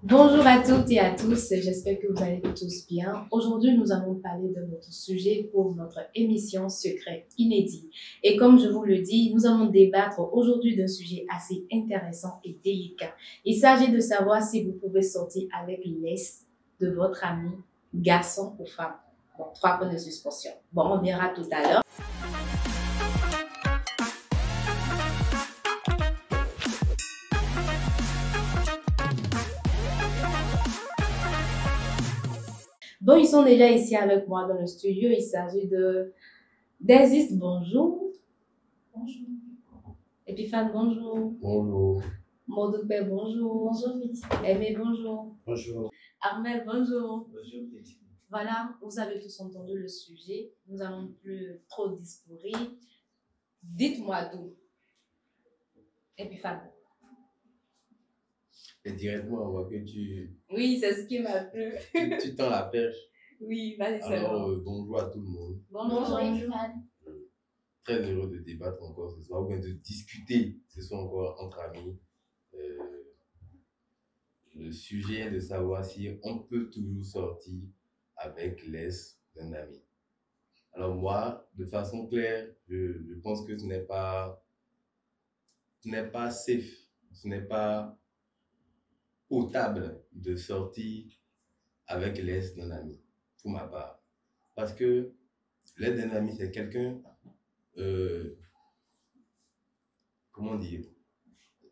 Bonjour à toutes et à tous, j'espère que vous allez tous bien. Aujourd'hui, nous allons parler de notre sujet pour notre émission Secret inédit. Et comme je vous le dis, nous allons débattre aujourd'hui d'un sujet assez intéressant et délicat. Il s'agit de savoir si vous pouvez sortir avec l'ex de votre ami, garçon ou femme. Bon, 3 points de suspension. Bon, on verra tout à l'heure. Bon, ils sont déjà ici avec moi dans le studio. Il s'agit de Desis, bonjour. Bonjour. Epiphane, bonjour. Bonjour. Modope, bonjour. Bonjour, Félicie. Aimé, bonjour. Bonjour. Armel, bonjour. Bonjour, Félicie. Voilà, vous avez tous entendu le sujet. Nous n'allons plus trop discourir. Dites-moi d'où. Epiphane. Et directement, on voit que tu Oui, c'est ce qui m'a plu. tends la perche. Oui, vas-y, c'est Alors, bon. bonjour à tout le monde. Bonjour. Epiphane. Très heureux de débattre encore ce soir, ou bien de discuter ce soir encore entre amis. Le sujet est de savoir si on peut toujours sortir avec l'ex d'un ami. Alors moi, de façon claire, je pense que ce n'est pas safe, ce n'est pas potable de sortir avec l'ex d'un ami, pour ma part. Parce que l'ex d'un ami, c'est quelqu'un, comment dire,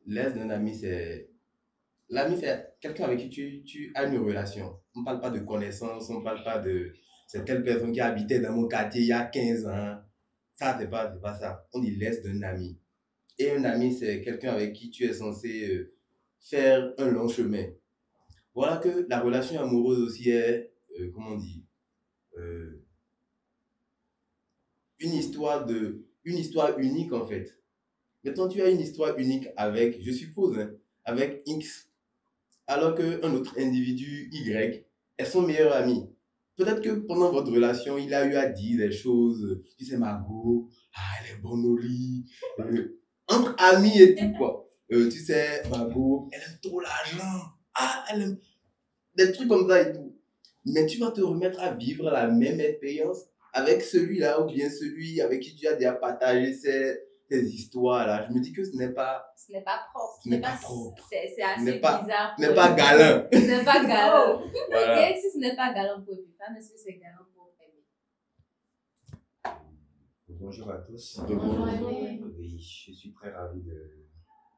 l'ex d'un ami, c'est l'ami, c'est quelqu'un avec qui tu as une relation. On ne parle pas de connaissance, on ne parle pas de c'est telle personne qui habitait dans mon quartier il y a 15 ans. Ça, c'est pas ça. On dit l'ex d'un ami. Et un ami, c'est quelqu'un avec qui tu es censé faire un long chemin. Voilà que la relation amoureuse aussi est, comment on dit, une histoire unique en fait. Maintenant, tu as une histoire unique avec, je suppose, hein, avec X, alors qu'un autre individu, Y, est son meilleur ami. Peut-être que pendant votre relation, il a eu à dire des choses, tu sais, Margot, elle est bonne au lit, entre amis et tout, quoi. Tu sais, Margot, elle aime trop l'argent, elle aime des trucs comme ça et tout. Mais tu vas te remettre à vivre la même expérience avec celui-là ou bien celui avec qui tu as déjà partagé tes histoires-là. Je me dis que ce n'est pas propre. Ce n'est pas propre. C'est assez Ce n'est pas- bizarre. ce n'est pas galant. Ce n'est pas galant. Voilà. Et si ce n'est pas galant pour Epiphane, est-ce que c'est galant pour Aimé? Bonjour à tous. Bonjour, Aimé. Oui, je suis très ravi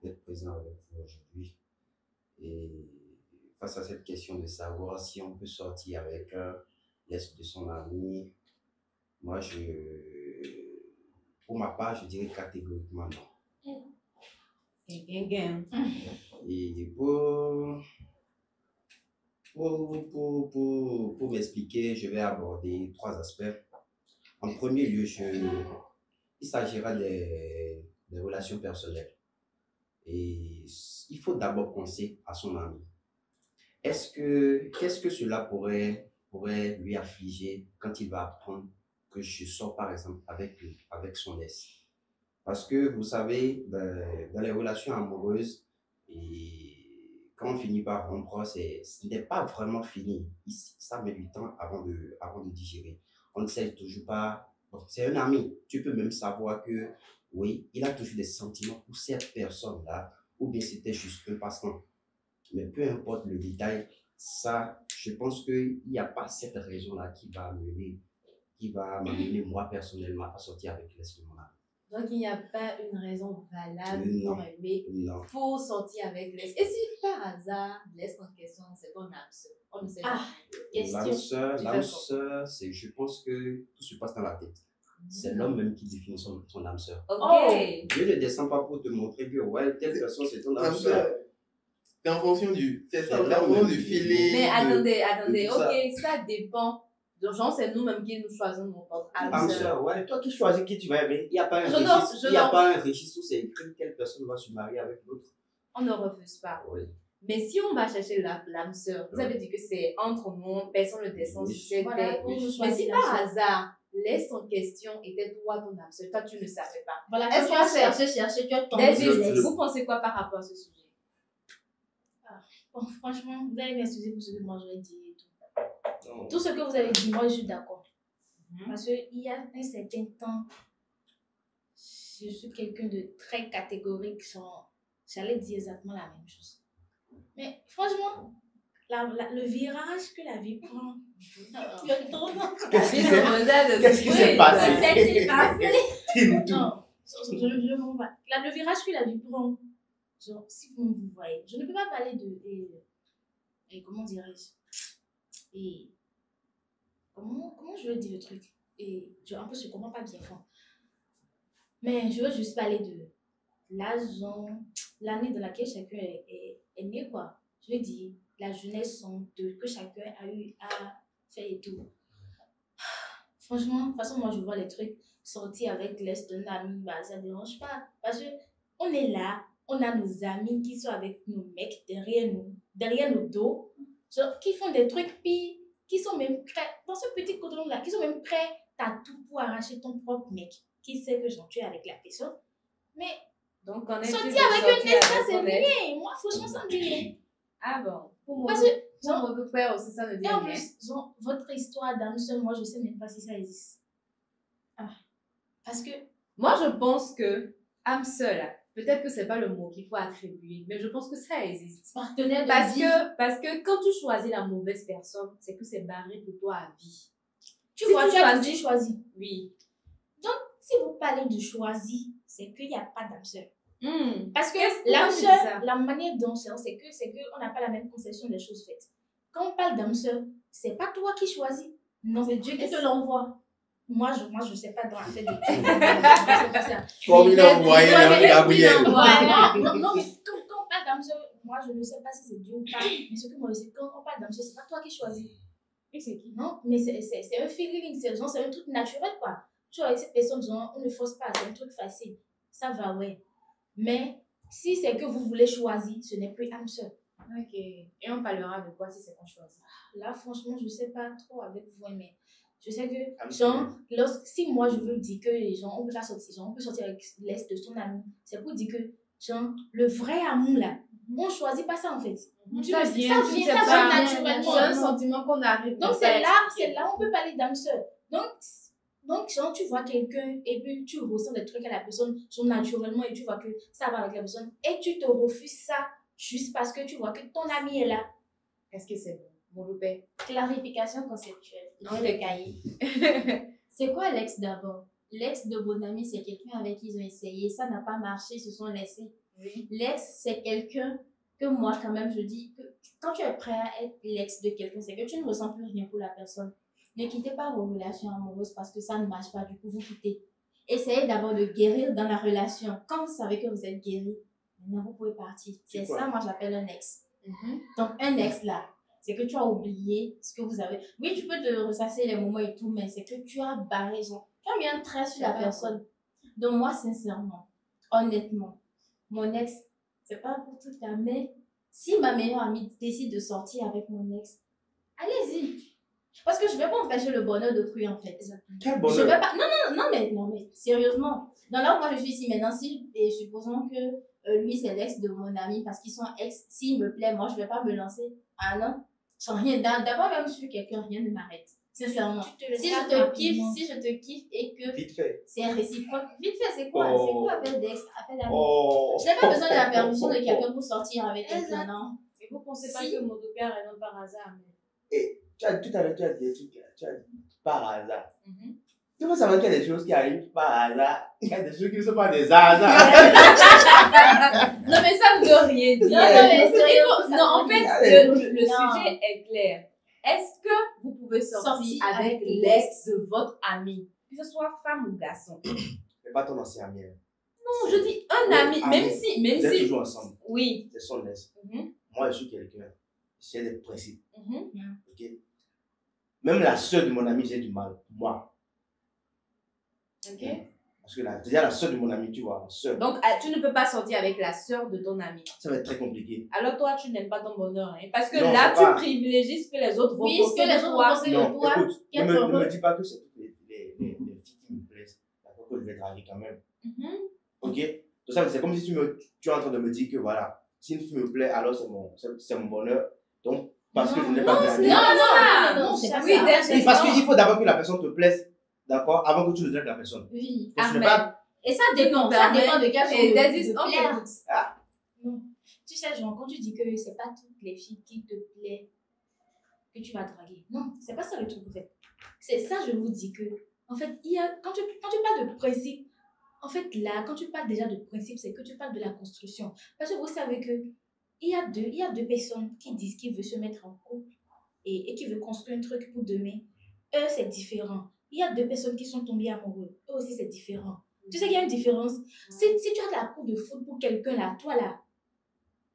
d'être présent avec vous aujourd'hui. Et face à cette question de savoir si on peut sortir avec l'ex de son ami, moi, pour ma part, je dirais catégoriquement non. Gang. Et pour m'expliquer, je vais aborder 3 aspects. En premier lieu, il s'agira des relations personnelles. Et il faut d'abord penser à son ami. Qu'est-ce que cela pourrait lui affliger quand il va apprendre que je sors par exemple avec son ex? Parce que vous savez, dans les relations amoureuses, et quand on finit par rompre, ce n'est pas vraiment fini. Ça met du temps avant de digérer. On ne sait toujours pas. Bon, c'est un ami. Tu peux même savoir que, oui, il a toujours des sentiments pour cette personne-là, ou bien c'était juste un passe-temps. Mais peu importe le détail, ça, je pense qu'il n'y a pas cette raison-là qui va m'amener moi personnellement à sortir avec l'ex de mon ami. Donc, il n'y a pas une raison valable Non. pour aimer, Non. pour sortir avec l'ex. Et si par hasard, l'ex en question, c'est ton âme sœur, on ne sait pas. L'âme sœur, je pense que tout se passe dans la tête. C'est l'homme même qui définit son âme sœur. Ok. Dieu ne descend pas pour te montrer que ouais, telle personne c'est ton âme sœur. C'est en fonction du feeling. Mais attendez, de tout ça. ok, ça dépend. Donc, genre, c'est nous-mêmes qui nous choisissons notre âme Âme sœur. sœur, ouais, toi qui choisis qui tu vas aimer. Il n'y a pas un Je registre. nomme. Pas un registre où c'est écrit quelle personne va se marier avec l'autre. On ne refuse pas. Oui. Mais si on va chercher l'âme sœur, vous avez dit que c'est entre nous, personne ne descend sur cette terre. Mais si par hasard, l'ex en question était toi ton âme sœur, toi tu ne savais pas. Voilà, Est-ce quand tu as cherché, tu as tombé sur David, l'ex. vous pensez quoi par rapport à ce sujet? Bon, franchement, vous allez m'excuser pour ce que moi j'aurais dit et tout. Non. Tout ce que vous avez dit, moi je suis d'accord. Mhm. Parce qu'il y a un certain temps, je suis quelqu'un de très catégorique. J'allais dire exactement la même chose. Mais franchement, le virage que la vie prend, le tournant. Qu'est-ce qui La vie s'est nous a de qu'est-ce qui s'est souhait. passé? Que s'est-il passé? Dis-nous tout. Non, je m'en vais. Le virage que la vie prend, genre, si vous me voyez, je ne peux pas parler de. Et comment dirais-je? Et. Comment je veux dire le truc? Et en plus, je ne comprends pas bien fort. Mais je veux juste parler de l'âge, l'année dans laquelle chacun est né, quoi. Je veux dire, la jeunesse que chacun a eu à faire et tout. Franchement, de toute façon, moi, je vois les trucs sortir avec l'est d'un ami, bah, ça ne dérange pas. Parce qu'on est là, on a nos amis qui sont avec nos mecs derrière nos dos, genre, qui font des trucs, puis qui sont même prêts, dans ce petit coton-là, qui sont même prêts à tout pour arracher ton propre mec, qui sait que tu es avec la personne. Mais Donc, on est sortir avec une espace, c'est rien. Moi, franchement, ça me dit rien. Ah bon. Pour moi, Parce que, genre, mon père aussi, ça ne dit et en rien. plus, genre, votre histoire d'âme seule, moi, je sais même pas si ça existe. Ah. Parce que, Moi, je pense que âme seule, peut-être que c'est pas le mot qu'il faut attribuer, mais je pense que ça existe. partenaire de Parce vie, que quand tu choisis la mauvaise personne, c'est que c'est barré pour toi à vie. tu si vois, tu tu as choisis- dit choisi. Oui. Si vous parlez de choisi, c'est qu'il n'y a pas d'âme seule. Parce que Qu'est-ce- l'âme pourquoi tu dis ça? seule, la manière dont c'est qu'on n'a pas la même conception des choses faites. Quand on parle d'âme seule, c'est pas toi qui choisis. Non, c'est Dieu qui te l'envoie. Moi, je sais pas dans l'affaire de Dieu. C'est pas ça. Comme il Mais- a envoyé mais- Gabriel. Voilà. Non, mais quand on parle d'âme seule, moi, je ne sais pas si c'est Dieu ou pas. Mais ce que moi, je sais, quand on parle d'âme seule, c'est pas toi qui choisis. Et c'est qui? Non, mais c'est un feeling, c'est un truc naturel, quoi. Tu vois, avec cette personne, genre, on ne force pas, c'est un truc facile. Ça va, ouais. Mais si c'est que vous voulez choisir, ce n'est plus âme seule. Ok. Et on parlera de quoi si c'est qu'on choisit? Là, franchement, je ne sais pas trop avec vous, mais je sais que, Âme genre, si moi je veux dire que, genre, on peut pas sortir, genre, on peut sortir avec l'est de son ami, c'est pour dire que, genre, le vrai amour, là, on choisit pas ça, en fait. Tu Ça le- vient, ça tu vient sais pas. naturellement. C'est un sentiment qu'on arrive. Donc, à c'est faire. là on peut parler d'âme sœur. Donc, genre, tu vois quelqu'un et puis tu ressens des trucs à la personne, genre, naturellement, et tu vois que ça va avec la personne, et tu te refuses ça juste parce que tu vois que ton ami est là. Est-ce que c'est bon? Mon loupé. Clarification conceptuelle. Non, J'ai c'est- le cahier. C'est quoi l'ex d'abord? L'ex de mon ami, c'est quelqu'un avec qui ils ont essayé. Ça n'a pas marché, ils se sont laissés. Oui. L'ex, c'est quelqu'un que moi, quand même, je dis que quand tu es prêt à être l'ex de quelqu'un, c'est que tu ne ressens plus rien pour la personne. Ne quittez pas vos relations amoureuses parce que ça ne marche pas, du coup, vous quittez. Essayez d'abord de guérir dans la relation. Quand vous savez que vous êtes guéri, maintenant vous pouvez partir. C'est quoi? ça, moi, j'appelle un ex. Donc, un ex là, c'est que tu as oublié ce que vous avez. Oui, tu peux te ressasser les moments et tout, mais c'est que tu as barré, genre, tu as mis un trait sur la personne. Donc, moi, sincèrement, honnêtement, mon ex, c'est pas pour tout ça, mais si ma meilleure amie décide de sortir avec mon ex, allez-y. Parce que je vais pas empêcher le bonheur d'autrui, en fait. Quel Je bonheur. vais pas. Non, mais sérieusement. Dans là où moi je suis ici maintenant, si, et supposons que lui c'est l'ex de mon ami parce qu'ils sont ex, s'il me plaît, moi je vais pas me lancer. Ah non, sans rien. D'abord, même sur quelqu'un, rien ne m'arrête. Sincèrement. Si je te kiffe et que Vite fait. c'est réciproque, vite fait, c'est quoi? Oh. C'est quoi affaire d'ex, affaire d'amis? Oh. Je n'ai pas besoin de la permission de quelqu'un pour sortir avec quelqu'un, non? Et vous pensez pas Si. que mon père est non par hasard, mais... Tout à l'heure, tu as dit des trucs, tu as dit par hasard. Tu peux savoir qu'il y a des choses qui arrivent par hasard. Il y a des choses qui ne sont pas des hasards. Non, mais ça ne veut rien dire. Non, mais sérieux, Non, en fait, Allez. le Non. sujet est clair. Est-ce que vous pouvez sortir Sortir avec avec l'ex de votre ami, que ce soit femme ou garçon? C'est pas ton ancien ami. Non, je dis un Oui, ami, ami. même Vous êtes si... toujours ensemble. Oui. C'est son ex. Mhm, Moi, je suis quelqu'un. J'ai des principes. mhm. Ok? Même la sœur de mon ami, j'ai du mal. Moi. Ok. Parce que déjà, la sœur de mon ami, tu vois, la sœur, Donc, tu ne peux pas sortir avec la sœur de ton ami. ça va être très compliqué. Alors, toi, tu n'aimes pas ton bonheur. Hein? Parce que Non, là, c'est pas- tu privilégies ce que les autres vont Oui, ce penser que les de autres toi. vont penser de Non, toi. écoute, ne qu'être me heureux. dis pas que c'est toutes les filles qui me plaisent. D'accord, que je vais draguer quand même. Mhm. Ok? Donc ça, c'est comme si tu es en train de me dire que voilà, si une fille me plaît, alors c'est mon bonheur. Donc, parce que je n'ai Non, pas de c'est- non, c'est pas Oui, ça. d'être- Oui, parce qu'il faut d'abord que la personne te plaise, d'accord, avant que tu ne dragues la personne. Oui. Donc, ce n'est Amen. pas. Et ça dépend de quel genre Et de Dadis, de on plaire. t'écoute. Non. Tu sais, genre, quand tu dis que c'est pas toutes les filles qui te plaisent que tu vas draguer. Non, c'est pas ça le truc, en fait. C'est ça, je vous dis que, en fait, quand tu parles de principe, en fait, là, quand tu parles déjà de principe, c'est que tu parles de la construction. Parce que vous savez que il y a deux personnes qui disent qu'ils veulent se mettre en couple et qui veulent construire un truc pour demain. Eux, c'est différent. Il y a deux personnes qui sont tombées amoureuses. Eux aussi, c'est différent. Tu sais qu'il y a une différence. Si tu as de la cour de foot pour quelqu'un là, toi là,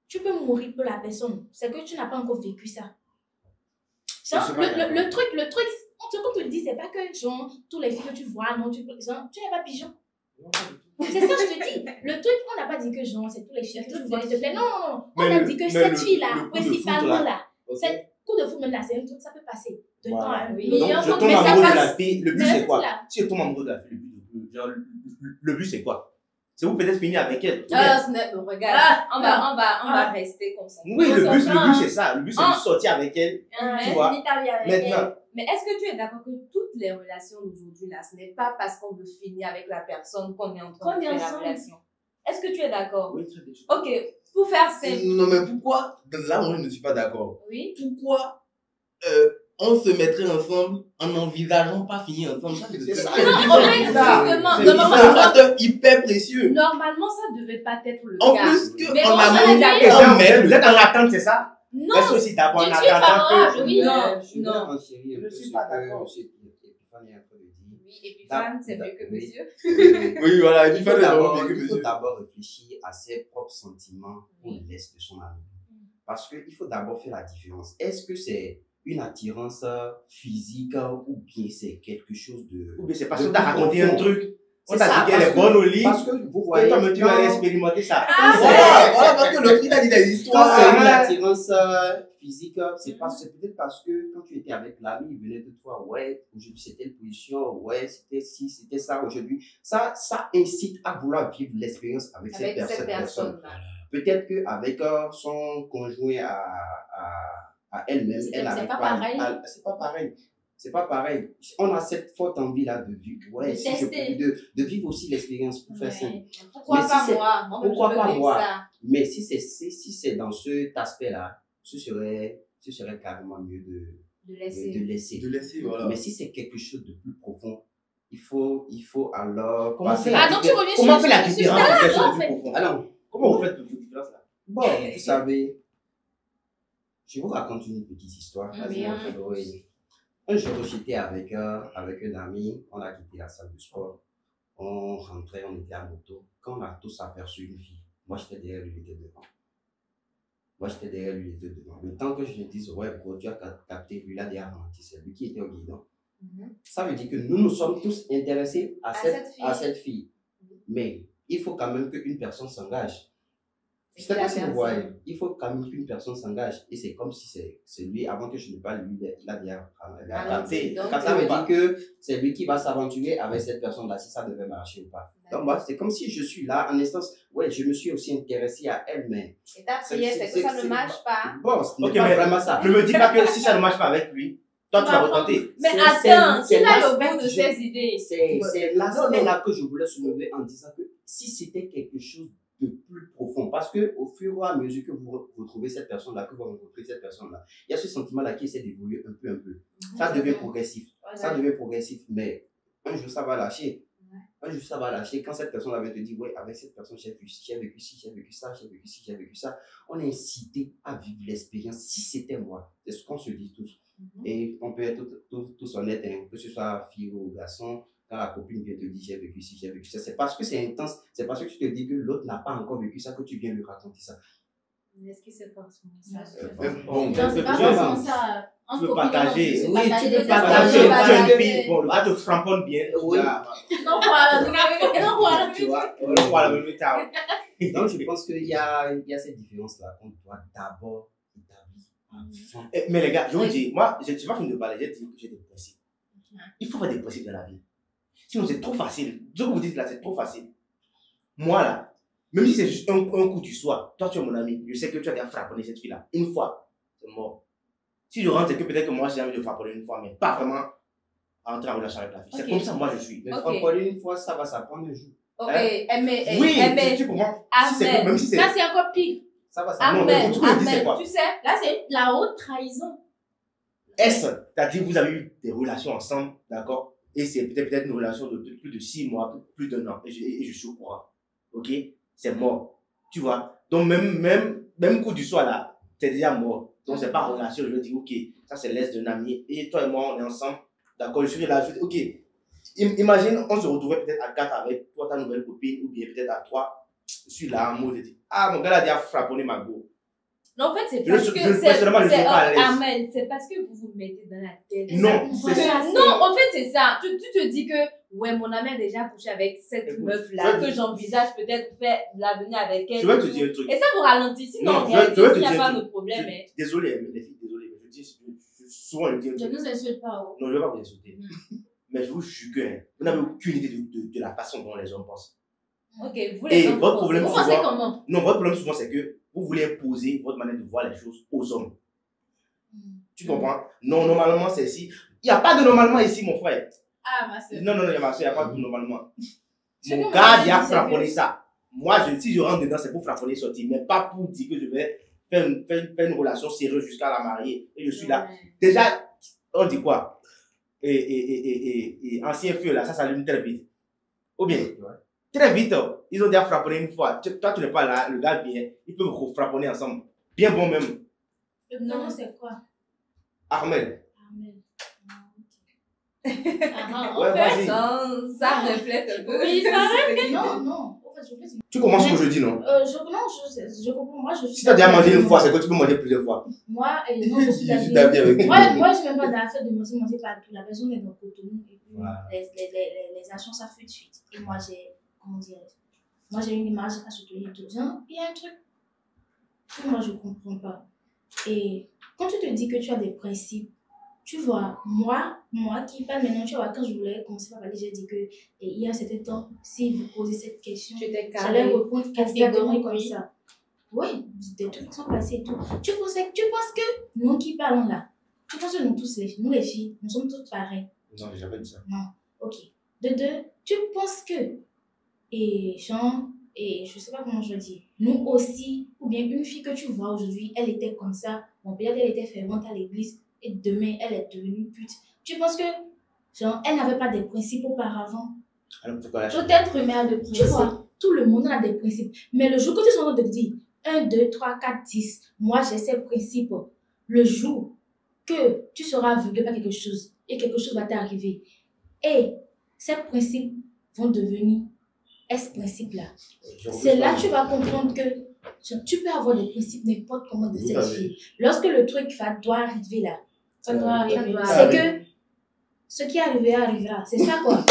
tu peux mourir pour la personne. C'est que tu n'as pas encore vécu ça. Genre, Je sais pas, le truc, ce qu'on te dit, c'est pas que genre, tous les filles que tu vois, non, genre, tu n'es pas pigeon. C'est ça, je te dis. Le truc, on n'a pas dit que genre, c'est tous les filles que tu vois qui te plaisent. Non, non, non. On Mais a le- dit que mais cette le fille-là, coup de foot, principalement là, Ok. cette coup de foot même là, c'est un truc, ça peut passer. De temps Voilà. à un Oui. Donc, million, je tombe mais ça amoureux de la passe. fille. Le but, Mais c'est là, quoi? là. Si je tombe amoureux de la fille, le but, c'est quoi? C'est vous peut-être finir avec elle. Ah, Snap, regarde. Ah, On va rester comme ça. Oui, on le but, s'entend, c'est ça. Le but, c'est de sortir avec elle. Tu vois. Finis ta vie avec elle. Maintenant, Mais est-ce que tu es d'accord que toutes les relations d'aujourd'hui, là, ce n'est pas parce qu'on veut finir avec la personne qu'on est en train Qu'on de est faire la ensemble. relation? Est-ce que tu es d'accord? oui, très bien. Ok, pour faire simple. Non, mais pourquoi, là, moi, je ne suis pas d'accord. Oui. Pourquoi on se mettrait ensemble en n'envisageant pas finir ensemble? Ça, C'est ça. c'est Non, C'est en fait, bizarre. justement, C'est normalement, un facteur hyper précieux. normalement, ça devait pas être le En cas. plus que Mais en on amont, s'en est Et on ça, met vous êtes en attente, c'est ça? Non, Est-ce aussi d'abord en Je suis attendant favorable, que. oui. non, Je non. vais enchérir un Je peu suis ce pas que d'accord. M. Epiphanie est en train de dire. Oui, et puis fan, c'est mieux que Oui. monsieur. Oui, voilà, Il il faut faut d'abord d'abord il faut d'abord réfléchir à ses propres sentiments pour Oui. l'est de son ami. Parce qu'il faut d'abord faire la différence. Est-ce que c'est une attirance physique ou bien c'est quelque chose de. Ou bien c'est parce de qu'on t'a plus raconté profond? un truc. On C'est t'a ça, dit qu'elle parce est bonne au que- lit. Parce que vous Que voyez. toi-même, tu vas aller quand- expérimenter ça. Voilà, parce que l'autre, il a dit des Quand histoires. c'est une attirance physique, c'est peut-être parce que quand tu étais avec l'ami, il venait de toi, ouais, aujourd'hui c'était une position, ouais, c'était ci, c'était ça aujourd'hui. Ça incite à vouloir vivre l'expérience avec cette Avec cette personne. personne-là. Peut-être qu'avec son conjoint à elle-même, C'est elle pas n'arrive pareil. C'est pas pareil. C'est pas pareil. On a cette forte envie-là de vivre. Ouais, De si je tester. peux, de vivre aussi l'expérience pour faire simple. Pourquoi Mais pas si c'est- moi? Moi, pourquoi je veux pas vivre moi? ça. Mais si c'est dans cet aspect-là, ce serait carrément mieux De de laisser. laisser. De laisser, voilà. Mais si c'est quelque chose de plus profond, il faut alors. Comment passer- fait la Ah, donc tu reviens Comment sur- fait la sur- différence sur- entre quelque en chose de fait. plus profond? Alors, Comment vous faites la différence là? bon, vous savez, je vous raconte une petite histoire. Oui, hein. Oui. Un jour, j'étais avec un ami, on a quitté la salle de sport, on rentrait, on était à moto. Quand on a tous aperçu une fille, moi j'étais derrière lui, il était devant. Le temps que je me dise, ouais, bro, tu as capté, lui là déjà ralenti, c'est lui qui était au guidon. Ça veut dire que nous sommes tous intéressés à cette fille. Mais il faut quand même qu'une personne s'engage. Je sais pas si vous voyez, il faut quand même qu'une personne s'engage. Et c'est comme si c'est lui, avant que je ne parle, lui, il a déjà capté. donc, Ça veut dire que c'est lui qui va s'aventurer avec cette personne-là, si ça devait marcher ou pas. Donc, moi, c'est comme si je suis là, en instance, ouais, je me suis aussi intéressé à elle, mais. Et ta prière, c'est que ça ne marche pas. Bon, ce n'est Ok, pas mais vraiment ça. Ne me dis pas que si ça ne marche pas avec lui, toi tu vas retenter. Mais C'est- attends, c'est il a le l'aspect bout de je- ses idées. C'est l'aspect-là que je voulais soulever en disant que si c'était quelque chose de plus profond, parce que au fur et à mesure que vous retrouvez cette personne-là, que vous rencontrez cette personne-là, il y a ce sentiment-là qui essaie d'évoluer un peu. Ça devient progressif. Ça devient progressif, mais un jour ça va lâcher. Un jour ça va lâcher. Quand cette personne va te dire, ouais, avec cette personne, j'ai vécu ci, j'ai vécu ci, j'ai vécu ça, j'ai vécu ci, j'ai vécu ça, on est incité à vivre l'expérience. Si c'était moi, c'est ce qu'on se dit tous. Et on peut être tous honnêtes, hein, que ce soit fille ou garçon, quand la copine vient te dire j'ai vécu ci, j'ai vécu ça, c'est parce que c'est intense, c'est parce que tu te dis que l'autre n'a pas encore vécu ça que tu viens lui raconter ça. Est-ce que c'est forcément ça? Bon, Non, c'est pas Tu forcément veux ça. tu veux partager. Oui, tu peux Tu partager. es Partager. une fille, bon, le gars te framponne bien. Oui. Non, voilà. Non, voilà. Tu vois? Voilà, le ciao. Donc je pense qu'il y a cette différence-là qu'on doit d'abord établir avant. Mais les gars, je vous dis, moi, je ne suis pas fini de parler, j'ai dit que j'ai des principes. Il faut faire des principes dans la vie. Sinon, c'est trop facile. Ce que vous dites là, c'est trop facile. Moi, là, Même si c'est juste un coup du soir, toi tu es mon ami, je sais que tu as déjà frappé cette fille-là. Une fois, c'est mort. Si je rentre, c'est que peut-être que moi j'ai envie de frapper une fois, mais pas vraiment entrer en relation avec la fille. C'est comme ça, moi je suis. Mais Ok. frapper une fois, ça va s'apprendre un jour. Ok, Hein? mais, Oui, mais, tu comprends? Amen. Si c'est même si c'est. Ça, c'est encore pire. Ça va s'apprendre. Non, mais Amen, du coup, je dis, c'est amen. quoi? Tu sais, Là, c'est la haute trahison. Est-ce, c'est-à-dire que vous avez eu des relations ensemble, d'accord? Et c'est peut-être une relation de plus de 6 mois, plus d'1 an. Et je suis au courant. Ok? C'est mort. Tu vois? Donc, même coup du soir là, c'est déjà mort. Donc, c'est pas relation. Je veux dire, ok, ça c'est l'est d'un ami. Et toi et moi, on est ensemble. D'accord? Je suis là. Je dis, ok. Imagine, on se retrouvait peut-être à 4 avec toi, ta nouvelle copine, ou bien peut-être à 3. Je suis là, en mode, je dis, ah, mon gars là, a déjà frappé ma go. non, en fait, c'est Je parce ne- que je- personnellement, je ne suis pas à l'aise. amen. C'est parce que vous vous mettez dans la tête. Non, Voilà, c'est c'est- Non, en fait, c'est ça. Tu te dis que, ouais, mon ami a déjà couché avec cette Écoute, meuf-là, je- que j'envisage peut-être faire l'avenir avec elle. Je vais te dire un truc. Et ça vous ralentit. Sinon, Non, en je vais réalité, te il n'y a dire pas un de problème. Mais... Désolé, les filles, désolé, mais je dis, souvent je dis un Je truc. ne nous insulte pas. Oh. Non, je ne vais pas vous insulter. Mais je vous jure que vous n'avez aucune idée de la façon dont les hommes pensent. Ok, vous les Et hommes, votre vous problème, Vous pensez- pensez souvent, comment? non, votre problème souvent, c'est que vous voulez imposer votre manière de voir les choses aux hommes. Tu comprends? Non, normalement, c'est ici. Il n'y a pas de normalement ici, mon frère. Ah, ma soeur. Non, il y a ma soeur, il n'y a pas de normalement. Ce que Mon moi, gars, je il a dis, c'est frapponné que- ça. Moi, si je rentre dedans, c'est pour frapponner sortir, mais pas pour dire que je vais faire une relation sérieuse jusqu'à la marier. Et je suis là. Déjà, on dit quoi? Et ancien feu, là, ça s'allume très vite. Ou bien, très vite, ils ont déjà frapponné une fois. Toi, tu n'es pas là, le gars vient, ils peuvent frapponner ensemble. Bien bon même. Le prénom, c'est quoi? Armel. Amen. Ah, Ouais, en fait, vas-y. Non, ça reflète un peu. Oui, ça non. En fait, je voulais dire- Tu comprends ce que je dis, non? non, je comprends. Moi, je suis. Si tu as déjà mangé une fois, c'est que tu peux manger plusieurs fois. Moi, non, je suis Je suis d'accord. d'avis avec toi. Moi, je ne suis même pas dans la fête de manger partout. La personne est dans le coton. Et puis, Voilà. les actions, ça fait de suite. Et moi, comment dirais-je? Moi, j'ai une image à soutenir tout. Genre, il y a un truc que moi, je ne comprends pas. Et quand tu te dis que tu as des principes, tu vois, moi qui parle maintenant, tu vois, quand je voulais commencer par parler, j'ai dit que il y a un certain temps, si vous posez cette question, Tu t'es j'allais calé. répondre exactement comme oui. ça. Oui, des trucs sont passés et tout. Tu penses que nous qui parlons là, tu penses que nous les filles, nous sommes toutes pareilles. Non, j'ai jamais dit ça. Ok. De deux, tu penses que, et Jean, et je sais pas comment je dis, nous aussi, ou bien une fille que tu vois aujourd'hui, elle était comme ça, bon, peut-être elle était fervente à l'église, et demain, elle est devenue pute. Tu penses que, genre, elle n'avait pas des principes auparavant? Alors, pourquoi la Peut-être, mais elle a des principes. Tu vois, tout le monde a des principes. Mais le jour que tu es en train de te dire 1, 2, 3, 4, 10, moi j'ai ces principes, le jour que tu seras aveuglé par quelque chose et quelque chose va t'arriver, et ces principes vont devenir ce principe-là. C'est là que tu vas comprendre que tu peux avoir des principes n'importe comment de cette fille. Lorsque le truc doit arriver là, ça doit arriver. C'est que ce qui est arrivé arrivera. C'est ça quoi.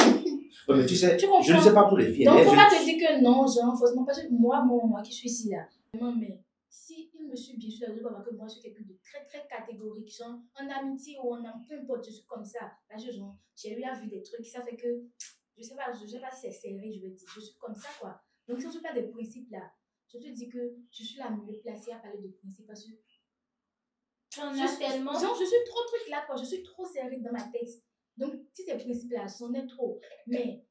Ouais, mais tu sais, Tu comprends? je ne sais pas pour les filles. Donc, mais faut je- pas te dire que non, genre, forcément, parce que moi qui suis ici là, vraiment, mais si il me suit bien sûr, je vois que moi je suis quelqu'un de très très catégorique, genre, en amitié ou en amour, peu importe, je suis comme ça. Là, j'ai eu à vu des trucs, ça fait que, je sais pas si c'est serré, je veux dire, je suis comme ça quoi. Donc, si je parle des principes là, je te dis que je suis la mieux placée à parler de principes parce que tellement. genre, je suis trop truc là quoi, je suis trop serrée dans ma tête. Donc, si ces principes-là, j'en ai trop. Mais,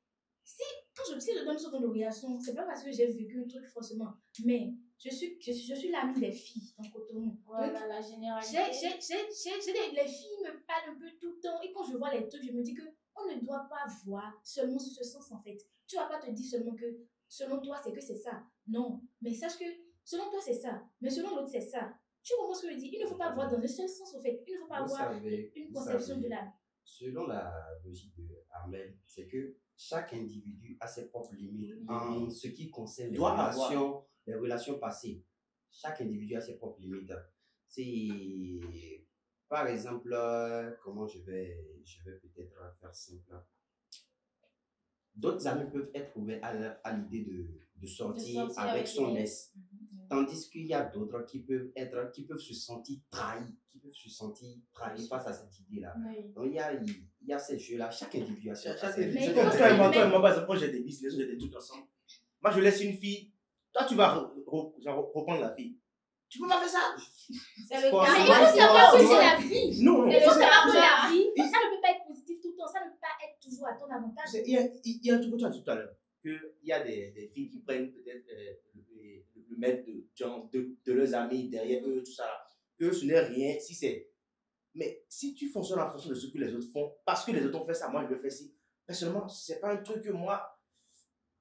quand je donne ce genre de réaction, c'est pas parce que j'ai vécu un truc forcément. Mais, je suis l'amie des filles dans Cotonou. Voilà, la généralité. Les filles me parlent un peu tout le temps. Et quand je vois les trucs, je me dis que on ne doit pas voir seulement sur ce sens en fait. Tu vas pas te dire seulement que, selon toi, c'est que c'est ça. Non. Mais sache que, selon toi, c'est ça. Mais selon l'autre, c'est ça. Tu comprends ce que je dis? Il ne faut pas voir dans un seul sens en fait. Il ne faut pas avoir une conception de la. Selon la logique de Armel, c'est que chaque individu a ses propres limites en ce qui concerne Doit les relations passées. Chaque individu a ses propres limites. C'est, par exemple, comment je vais peut-être faire simple. D'autres amis peuvent être ouverts à l'idée de sortir avec son ex. Tandis qu'il y a d'autres qui peuvent se sentir trahis, face à cette idée-là. Oui. Donc il y a ces jeux-là, chaque individu a ses Chaque- ses- Mais c'est il comme faut toi et moi, se- moi, par exemple, j'ai des business, j'ai des trucs ensemble. Moi, je laisse une fille Toi, tu vas genre, reprendre la fille. Tu peux pas faire ça. C'est le Quoi, cas. c'est Mais il vrai, faut c'est savoir vrai, que c'est c'est vrai. la vie. Non, non. Il faut savoir que c'est- la vie, ça ne peut pas être positif tout le temps. Ça ne peut pas être toujours à ton avantage. Il y a un truc que tu as dit tout à l'heure. Qu'il y a des filles qui prennent peut-être le maître de leurs amis derrière eux, tout ça. Eux, ce n'est rien. Si c'est. Mais si tu fonctionnes en fonction de ce que les autres font, parce que les autres ont fait ça, moi je le fais ci. Personnellement, c'est pas un truc que moi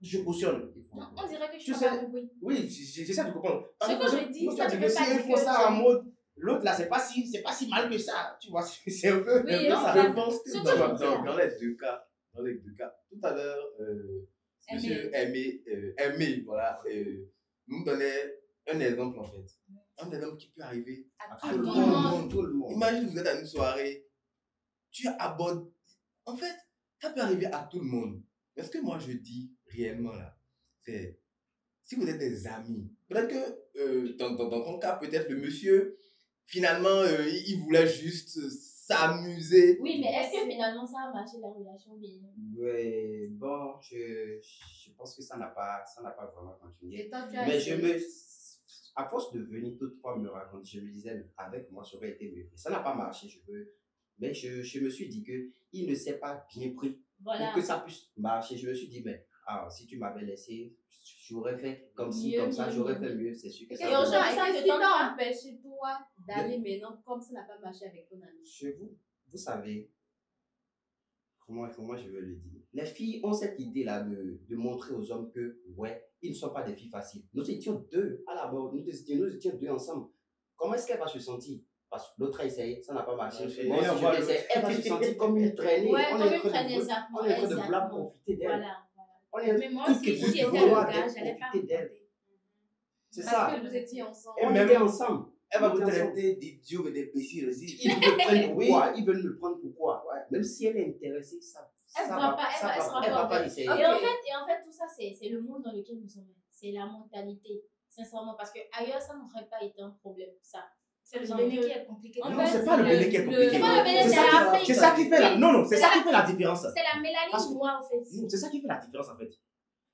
je cautionne. On dirait que Tu tu sais, n'as pas compris. Oui, j'essaie de comprendre. Ce que je dis, Moi, ça tu ne dis veut que pas si dire ils font que ça en tu- mode. L'autre là, c'est pas si mal que ça. Tu vois, c'est un peu. Oui, un peu non, ça. Je pense que Ce que dans, je dis, dans, là. dans les deux cas, tout à l'heure, monsieur Aimé, voilà, nous donnait un exemple en fait. Un exemple qui peut arriver À à tout tout le le monde. monde. Tout le monde. Imagine que vous êtes à une soirée, tu abordes. En fait, ça peut arriver à tout le monde. Mais ce que moi je dis réellement là, c'est si vous êtes des amis, peut-être que dans ton cas, peut-être le monsieur, finalement, il voulait juste s'amuser. Oui, mais est-ce que finalement ça a marché la relation bien? Ouais, bon, je pense que ça n'a pas vraiment continué. Et toi, tu as Mais essayé. à force de venir toutefois me raconter, je me disais, avec moi, ça aurait été mieux. Ça n'a pas marché, mais je me suis dit que il ne s'est pas bien pris Voilà. pour que ça puisse marcher. Je me suis dit, mais si tu m'avais laissé, j'aurais fait comme ci, Mieux, comme ça, mieux, j'aurais mieux. fait mieux, c'est sûr que Et ça Et aujourd'hui, aurait- ça qu'est-ce te qui tente t'a pas? empêché, toi, d'aller maintenant comme ça n'a pas marché avec ton ami? Chez vous, vous savez, comment je veux le dire, les filles ont cette idée-là de montrer aux hommes que, ouais, ils ne sont pas des filles faciles. Nous étions deux à la base, nous étions deux ensemble. Comment est-ce qu'elle va se sentir? Parce que l'autre a essayé, ça n'a pas marché. Ouais, Moi aussi, on je voit vais essayer. Elle va se sentir comme une traînée. Ouais, On comme est en une train de traînée, vouloir- exactement. on est en train de vouloir Exactement. profiter d'elle. Voilà. On est Mais moi toutes aussi, les si deux j'étais de le vouloir gars, j'allais pas profiter d'elle. raconter. C'est Parce ça. que vous étiez ensemble. Et On même- était ensemble. Elle va vous On était ensemble. traiter d'idiot et d'imbécile aussi. Ils me prennent Oui. pourquoi? Ils veulent me prendre pourquoi? Ouais. Même si elle est intéressée, Elle va pas, elle sera elle va pas pas belle. essayer. Et en fait, tout ça, c'est le monde dans lequel nous sommes. C'est la mentalité, sincèrement. Parce que ailleurs, ça n'aurait pas été un problème, ça. C'est le Bénin qui est compliqué. En Non, fait, c'est pas le Bénin qui est compliqué. C'est pas le Bénin, C'est c'est ça qui- l'Afrique. c'est ça qui fait la. Non, non, c'est C'est ça la- qui fait la différence. C'est la mélanine Parce que- noire, en fait. Non, c'est ça qui fait la différence en fait.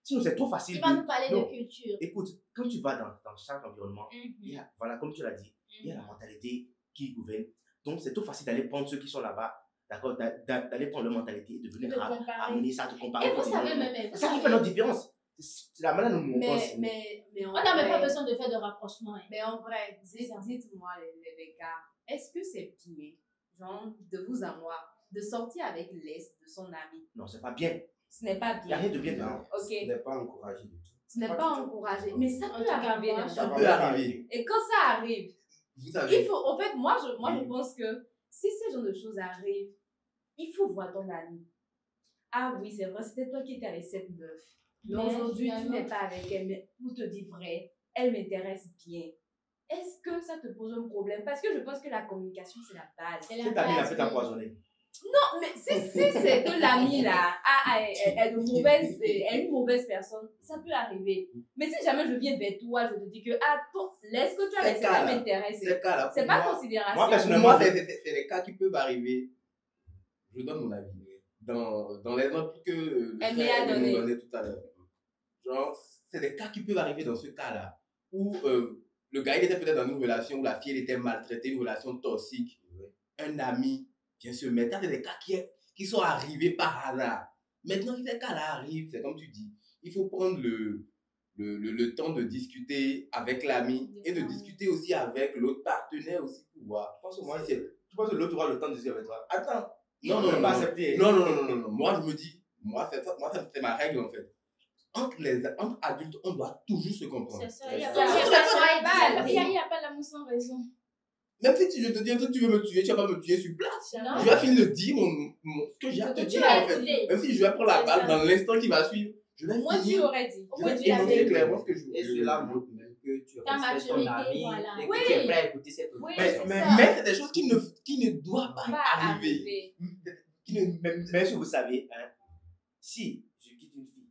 Sinon, c'est trop facile. Il va nous parler Non. de culture. Écoute, quand tu vas dans chaque environnement, Mhm. il y a, voilà, comme tu l'as dit, il y a la mentalité qui gouverne. Donc, c'est trop facile d'aller prendre ceux qui sont là-bas, d'accord, d'aller prendre leur mentalité et de venir De comparer. amener ça, de comparer. Et vous savez même, C'est ça qui fait notre différence. C'est la manière dont nous on pense. Mais on n'a même pas besoin de faire de rapprochement. Hein. Mais en vrai, C'est ça. dites-moi les gars, est-ce que c'est bien, genre, de vous à moi, de sortir avec l'Est de son ami? Non, c'est pas bien. Ce n'est pas Il n'y a bien. rien de bien Non, dedans. Ok. ce n'est pas encouragé du tout. Ce n'est Pas pas du tout. encouragé. Mais ça En peut tout cas, arriver. moi, les Ça gens. peut arriver. Et quand ça arrive, Vous savez, il faut, en fait, moi, je Oui. pense que si ce genre de choses arrivent, il faut voir ton ami. Ah oui, c'est vrai, c'était toi qui étais avec cette meuf. Mais Mais aujourd'hui, tu finalement- n'es pas avec elle. Mais pour te dire vrai, elle m'intéresse bien. Est-ce que ça te pose un problème? Parce que je pense que la communication, c'est la base. C'est la Cette amie l'a base, fait oui. empoisonner. Non, mais si c'est que l'amie là est une mauvaise personne, ça peut arriver. Mais si jamais je viens vers toi, je te dis que, laisse que tu as Ces laissé, cas-là, ça m'intéresse. ces cas-là, C'est pour pas moi- considération. Moi, Pour personnellement, moi, c'est des cas qui peuvent arriver. Je donne mon avis. Dans l'exemple que le Elle frère m'a nous donné. donnait tout à l'heure. Genre, c'est des cas qui peuvent arriver dans ce cas-là. Où le gars, il était peut-être dans une relation où la fille elle était maltraitée, une relation toxique. Un ami vient se mettre. Ça, c'est des cas qui sont arrivés par hasard. Maintenant que ces cas-là arrivent, c'est comme tu dis, il faut prendre le temps de discuter avec l'ami et de discuter aussi avec l'autre partenaire aussi pour voir. Je pense que moi, Si c'est- tu penses que l'autre aura le temps de dire avec toi. Attends. Il Non, va non, même non, pas non. accepter. Non. Moi, je me dis, c'est ma règle en fait. Entre adultes, on doit toujours se comprendre. C'est ça. Il n'y a Ça, pas ça, de ça, il y a pas l'amour sans raison. Même si je te dis un truc, tu veux me tuer, tu vas pas me tuer sur place. Non. Je vais finir de dire ce que j'ai à te Que tu dire as en fait. écouté. Même si je vais prendre la C'est balle ça. dans l'instant qui va suivre, je vais Moi, tu finir. aurais dit. Je Moi, vais tu l'avais énoncer dit. clairement ce que je veux. Et cela montre même que tu Ta respectes ton maturité, ami voilà. et que Oui. tu es prêt à écouter cette Oui, Mais, c'est mais, ça. mais c'est des choses qui ne doivent pas Pas arriver. Qui ne- Mais est-ce que vous savez, hein, si je quitte une fille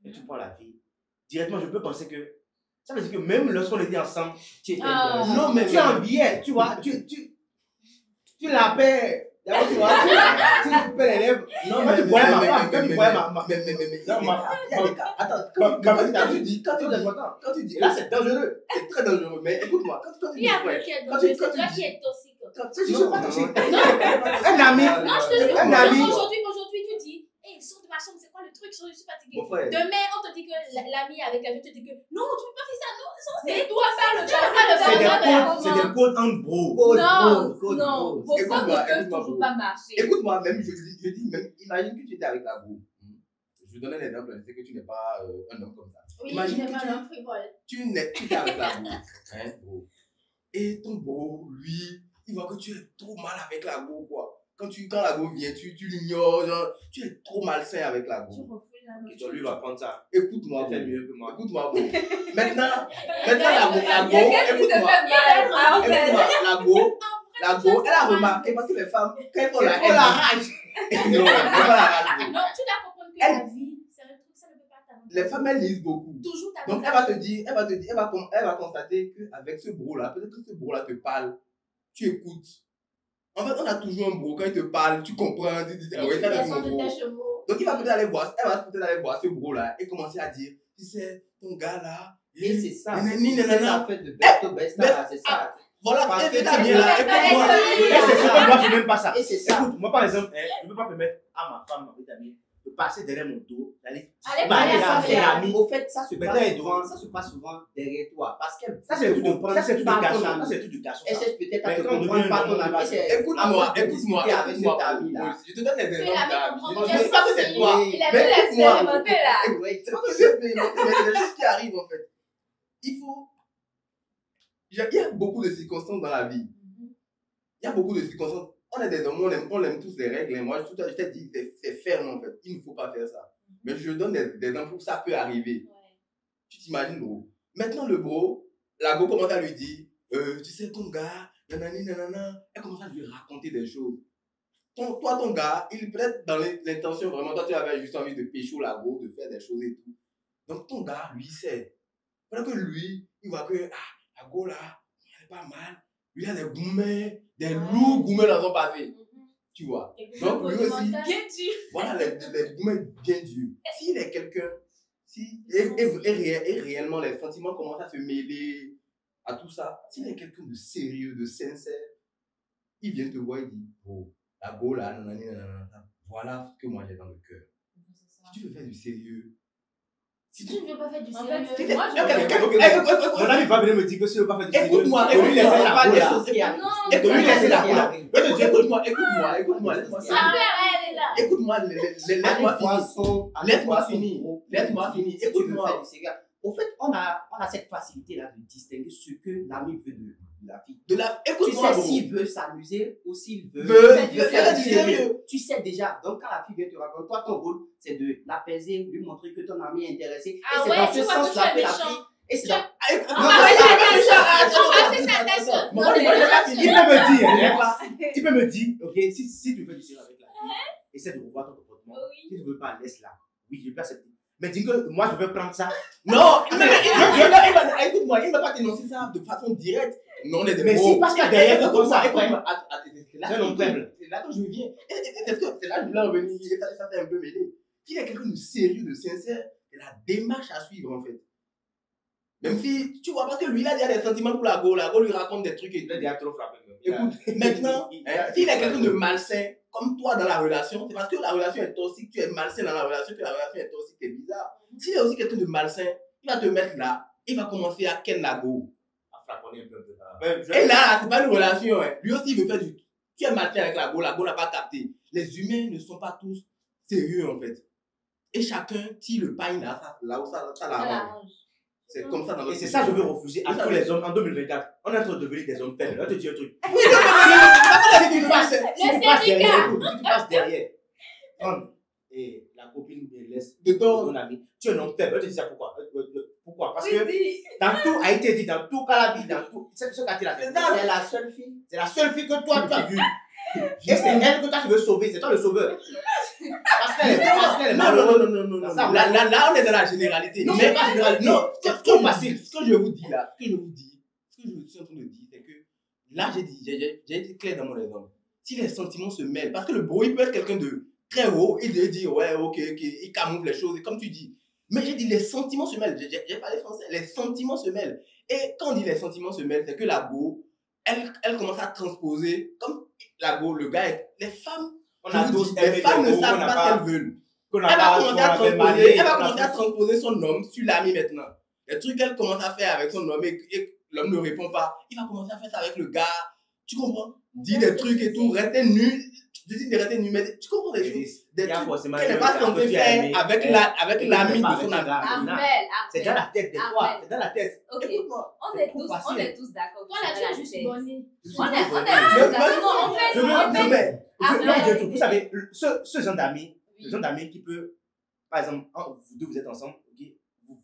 et tu prends la fille, directement, je peux penser que ça veut dire que même lorsqu'on était ensemble, tu étais Ah. intéressé. Non, mais tu enviais, tu vois, tu l'appelles D'abord, tu vois, tu te coupais les lèvres. Non, Quand tu voyais ma femme, quand tu voyais ma. mais, Non, il y a des cas. Attends, quand tu dis, quand tu dis, là, c'est dangereux. c'est très dangereux, mais écoute-moi, quand tu dis, Qui a ouais, fait qui est quand dangereux? tu- quand C'est toi tu qui dis- es toxique. Je suis pas toxique. Un Un ami. Non, je te jure, Un ami. aujourd'hui, tu dis, hey, sors de ma chambre, c'est quoi le truc? Je suis fatiguée. Mon frère. Demain, on te dit que l'ami avec la vie te dit que non, tu peux pas faire ça, non, C'est toi ça le C'est des codes en bro. Non, vos Écoute-moi, femmes ne peuvent écoute-moi, toujours bro. pas marcher. Écoute-moi, même, je dis, même, imagine que tu étais avec la go. Je vais donner un exemple, je sais que tu n'es pas un homme comme ça. Oui, Imagine j'ai que mal un frivole. tu étais avec la go, hein, bro. Et ton bro, lui, il voit que tu es trop mal avec la go, quoi. Quand la go vient, tu l'ignores, genre, tu es trop malsain avec la Tu go. refoules la Et toi, lui, va prendre ça. Écoute-moi, Il fait bro. mieux que moi. Écoute-moi, bro. Maintenant, la go, Il y a quelqu'un qui te fait écoute-moi. mal. En fait, Écoute-moi, la go, elle a remarqué, parce que les femmes, quand elles font C'est la trop la rage. Non, c'est pas la rage, bro. Non, tu dois comprendre que Elle- la vie, c'est un truc, ça ne peut pas t'avancer. Les femmes, elles lisent beaucoup. Toujours ta Donc, elle va te dire, elle va constater qu'avec ce bro-là, peut-être que ce bro-là te parle, tu écoutes. En fait, on a toujours un bro, quand il te parle, tu comprends, tu dis, ah ouais, ça c'est mon de bro. tes chevaux. Donc, elle va peut-être aller voir ce bro-là et commencer à dire, tu sais, ton gars-là, Et c'est ça. nanani, C'est nanana. la fête de best of best, là, c'est ça. Voilà, Parce et que puis t'as tu bien sais, là, c'est écoute-moi. ça. Et c'est ce que moi, je n'aime pas ça. Et c'est ça. Écoute, moi, par exemple, je ne peux pas permettre à ma femme, ma petite amie, de passer derrière mon dos, d'aller Allez, parler parler à à sa ses mère. amis. Au fait, ça se Mais passe là, souvent, derrière toi. Parce qu'elle Ça, c'est le truc de comprend ça, c'est le truc de pas ton garçon. Ça, ami. c'est le truc de garçon. Elle ça. cherche peut-être Mais à te quand on comprendre devient pas un ton homme, ami. là, Et c'est Écoute-moi, à force de écoute-moi, discuter avec écoute-moi. cet ami-là. Je te donne des Tu es exemples. l'ami, là. comprends, Je on ne est dis pas que c'est sorcier. toi. il a Mais pu écoute-moi. l'expérimenter là. C'est pas que j'ai expérimenté, mais c'est des choses qui arrivent en fait. Il faut. Il y a beaucoup de circonstances dans la vie. Il y a beaucoup de circonstances. On est des hommes, on aime tous les règles. Et moi, je t'ai dit, c'est ferme en fait. Il ne faut pas faire ça. Mais je donne des exemples où ça peut arriver. Tu t'imagines, bro. Maintenant, le bro, la go commence à lui dire, tu sais, ton gars, nanani, nanana. Elle commence à lui raconter des choses. Toi, ton gars, il est peut-être dans l'intention vraiment, toi, tu avais juste envie de pécho la go, de faire des choses et tout. Donc, ton gars, lui, sait. Pendant que lui, il voit que, la go là, elle est pas mal. Lui, il a des gourmets, des lourds gourmets dans son pavé. Tu vois. Donc, lui aussi, Bien dur. voilà, les gourmets bien durs. S'il est quelqu'un, et réellement les sentiments commencent à se mêler à tout ça, s'il est quelqu'un de sérieux, de sincère, il vient te voir et dit, oh, la go là, nanani, nanana, voilà ce que moi j'ai dans le cœur. Si tu veux faire du sérieux, Si tu ne veux pas faire du En sérieux, fait, moi, Mon ami va venir me dire que si je ne veux pas faire du sérieux, Écoute-moi, que lui laisser écoute-moi, la pas go des là. choses qui arrivent. Non, Et que lui laisser la go là. écoute-moi, laisse-moi sa mère, elle est là. Écoute-moi, laisse-moi finir. Laisse-moi finir. Laisse-moi finir. Écoute-moi. Au fait, on a cette facilité-là de distinguer ce que l'ami veut de la fille. Tu Écoute-moi, sais bro. s'il veut s'amuser ou s'il veut faire du sérieux. Tu sais déjà. Donc, quand la fille vient te raconter, toi, ton rôle, c'est de l'apaiser, lui montrer que ton ami est intéressé. Ah et c'est ouais, dans tu ce vois que sens-là tu es que la méchant. fille. Et c'est Tu- dans. On va faire sa tête. Bon, Non, mais Il peut me dire, tu peux me dire, ok, si tu veux du sérieux avec la fille, essaie de revoir ton comportement. Oui. Si tu ne veux pas, laisse-la. Oui, je peux accepter. Mais dis que moi, je veux prendre ça. Non, écoute-moi, il ne va pas t'énoncer ça de façon directe. Non, on est des Mais bros. si, parce que derrière, comme ça, après, écoute-moi. c'est un homme faible. C'est là que je viens. C'est là que je voulais revenir. Ça fait un peu mêlé. S'il est quelqu'un de sérieux, de sincère, c'est la démarche à suivre en fait. Même si, tu vois, parce que lui, il a déjà des sentiments pour la go lui raconte des trucs et Il tout. a déjà trop frappé. Écoute, maintenant, s'il est quelqu'un de malsain, comme toi dans la relation, c'est parce que la relation est toxique, tu es malsain dans la relation, que la relation est toxique, c'est bizarre. S'il est aussi quelqu'un de malsain, il va te mettre là, il va commencer à ken la go. À frapponner un peu. Et là, c'est pas une relation, hein. Lui aussi, il veut faire du. Tu es malsain avec la go n'a pas capté. Les humains ne sont pas tous sérieux en fait. Et chacun tire le pain là où ça l'arrange. C'est comme ça dans notre Et c'est ça que je veux refuser à tous les hommes en 2024. On est en train de devenir des hommes faibles. Là, je te dis un truc. Si tu passes derrière, prendre et la copine ou laisse de ton ton. ami, tu es un homme faible. Je te dis ça pourquoi? Pourquoi? Parce Oui, que dis. dans tout a été dit, dans tout cas la vie, dans tout. Ce quartier-là, C'est la seule fille. c'est la seule fille que toi tu as vue. Et c'est elle que toi tu veux sauver, c'est toi le sauveur. Parce qu'elle est malheureuse. Non. Là, on est dans la généralité. Non, Mais c'est pas général. non, C'est trop facile. ce que je vous dis là, ce que je suis en train de dire, c'est que là, j'ai été clair dans mon exemple. si les sentiments se mêlent, parce que le beau, il peut être quelqu'un de très haut, il peut dire, ouais, ok, il camoufle les choses, comme tu dis. Mais j'ai dit, les sentiments se mêlent. J'ai parlé français, les sentiments se mêlent. Et quand on dit les sentiments se mêlent, c'est que la go, elle commence à transposer, comme la go, le gars, les femmes, les femmes ne savent pas ce qu'elles veulent. Elle va commencer à transposer son homme sur l'ami maintenant. Les trucs qu'elle commence à faire avec son homme et l'homme ne répond pas, il va commencer à faire ça avec le gars. Tu comprends? Dire des trucs et tout, rester nu. Je dis de rester nu, mais tu comprends des choses? Des trucs qu'elle n'est pas censée faire avec l'ami de son ami. Armel, c'est dans la tête des fois. C'est dans la tête. Ok, Écoute-moi. on est tous d'accord. Toi, là, tu es juste bonnet. On est tous d'accord. Vous savez, ce genre d'amis, qui peut, par exemple, vous deux vous êtes ensemble, ok,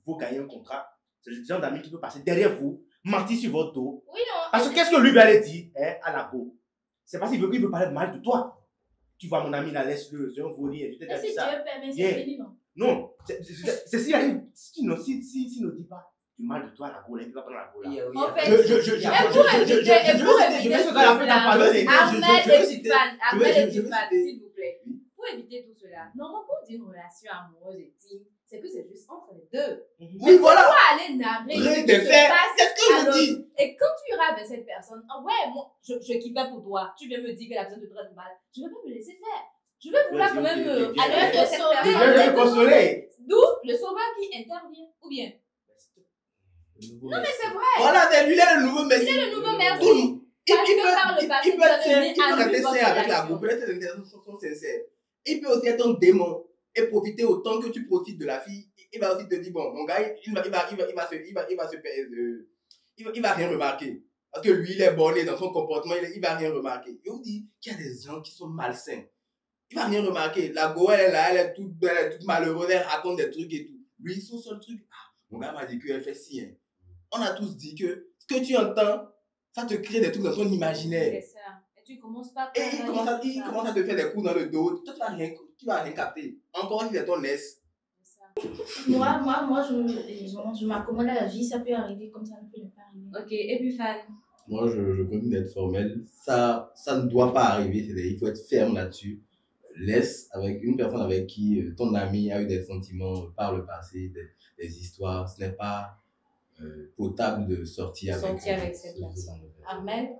vous gagnez un contrat, c'est le genre d'amis qui peut passer derrière vous, mentir sur votre dos. Oui, non. Parce que qu'est-ce que lui va aller dire à la go? C'est parce qu'il veut parler mal de toi. Tu vois, mon ami, là, laisse-le, c'est un voler. Et si Dieu permet, c'est fini, non? Non, c'est s'il ne dit pas du mal de toi à la go, il va prendre la go là. En fait, Ahmed et Tiffany, s'il vous plaît, pour éviter tout cela, normalement, pour dire une relation amoureuse et intime, c'est que c'est juste entre les deux. Oui, voilà. Pourquoi aller narrer ce qui se passe? Qu'est-ce que je dis? Et quand tu iras avec cette personne, ah ouais, moi, je kiffais pour toi, tu viens me dire que la personne te traite mal, je ne vais pas me laisser faire. Je vais vouloir quand même aller de cette personne. Consoler. D'où le sauveur qui intervient, ou bien. Non, mais c'est vrai. Voilà, lui, il est le nouveau Messi. Il est le nouveau Messi. Il peut rester sain avec la go, peut-être des intentions sont sincères. Il peut aussi être un démon et profiter autant que tu profites de la fille. Il va aussi te dire, bon, mon gars, il va rien remarquer. Parce que lui, il est borné dans son comportement, il va rien remarquer. Et on dit qu'il y a des gens qui sont malsains. Il va rien remarquer. La go, elle est là, elle est toute malheureuse, elle raconte des trucs et tout. Lui, son seul truc, mon gars m'a dit qu'elle fait ci. Hein. On a tous dit que ce que tu entends, ça te crée des trucs dans ton imaginaire. C'est ça. Et tu commences pas à Et il commence à te faire des coups dans le dos. Toi, tu vas rien capter. Encore si c'est ton S. Moi, je m'accommode à la vie, ça peut arriver comme ça ne peut pas arriver. Ok, et puis Fan. Moi, je continue d'être formel. Ça ne doit pas arriver. Il faut être ferme là-dessus. Laisse avec une personne avec qui ton ami a eu des sentiments par le passé, des histoires. Ce n'est pas potable de sortir avec cette personne. Armel.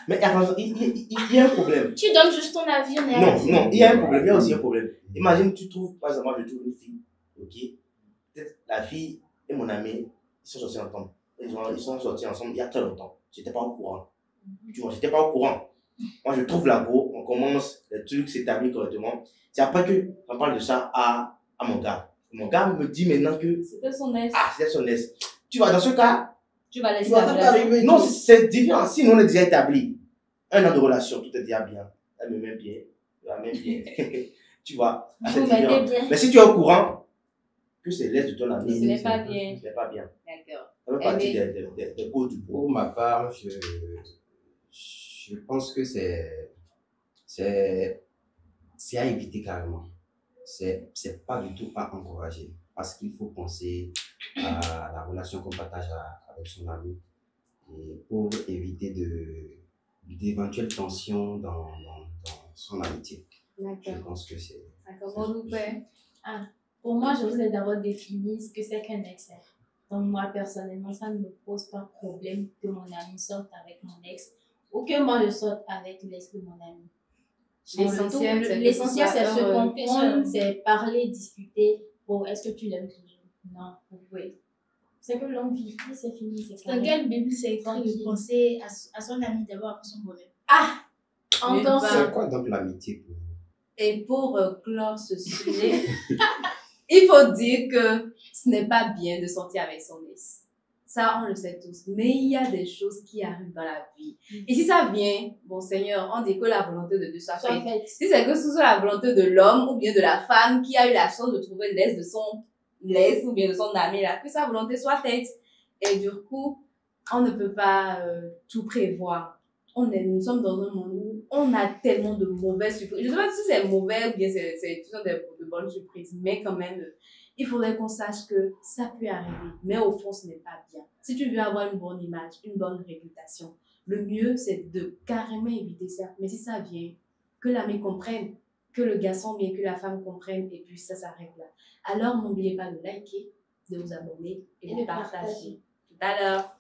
Mais attends, il y a un problème. Tu donnes juste ton avis, on est Non, il y a un problème. Il y a aussi un problème. Imagine, tu trouves, par exemple, moi, je trouve une fille, ok? Peut-être la fille et mon ami, ils sont sortis ensemble. Ils sont sortis ensemble il y a très longtemps. J'étais pas au courant. Tu vois, j'étais pas au courant. Moi, je trouve la go, on commence, les trucs s'établissent correctement. C'est après que on parle de ça à mon gars. Mon gars me dit maintenant que. C'était son ex. C'était son ex. Tu vois, dans ce cas. Tu vas laisser la relation. Non, c'est différent. Si on est déjà établi, 1 an de relation, tout est déjà bien. Elle me met bien. Elle m'aime bien. Tu vois, c'est différent. Mais si tu es au courant que c'est l'aise de ton ami, ce n'est pas bien. Ce n'est pas bien. D'accord. Ça fait partie des causes du Pour ma part, je pense que c'est à éviter carrément. C'est pas du tout à encourager. Parce qu'il faut penser à la relation qu'on partage avec son ami et pour éviter d'éventuelles tensions dans son amitié. D'accord. Je pense que c'est... D'accord, mon père. Pour moi, je vous ai d'abord défini ce que c'est qu'un ex. Donc moi, personnellement, ça ne me pose pas problème que mon ami sorte avec mon ex ou que moi je sorte avec l'ex de mon ami. L'essentiel, c'est se comprendre, c'est parler, discuter. Bon, est-ce que tu l'aimes toujours? Non, vous pouvez. C'est que l'on vit, c'est fini. Dans quelle Bible c'est écrit de penser à son ami d'abord après son bonheur? Encore ça. C'est quoi donc l'amitié pour vous? Et pour clore ce sujet, il faut dire que ce n'est pas bien de sortir avec son ex. Ça, on le sait tous. Mais il y a des choses qui arrivent dans la vie. Et si ça vient, bon Seigneur, on dit que la volonté de Dieu soit faite. Si c'est que ce soit la volonté de l'homme ou bien de la femme qui a eu la chance de trouver l'aise de son laisse ou bien de son ami là, que sa volonté soit faite. Et du coup, on ne peut pas tout prévoir. Nous sommes dans un monde où on a tellement de mauvaises surprises. Je ne sais pas si c'est mauvais ou bien c'est toujours de bonnes surprises, mais quand même, il faudrait qu'on sache que ça peut arriver. Mais au fond, ce n'est pas bien. Si tu veux avoir une bonne image, une bonne réputation, le mieux, c'est de carrément éviter ça. Mais si ça vient, que l'ami comprenne, que le garçon bien, que la femme comprenne, et puis ça s'arrête là. Alors, n'oubliez pas de liker, de vous abonner et de partager. Tout à l'heure.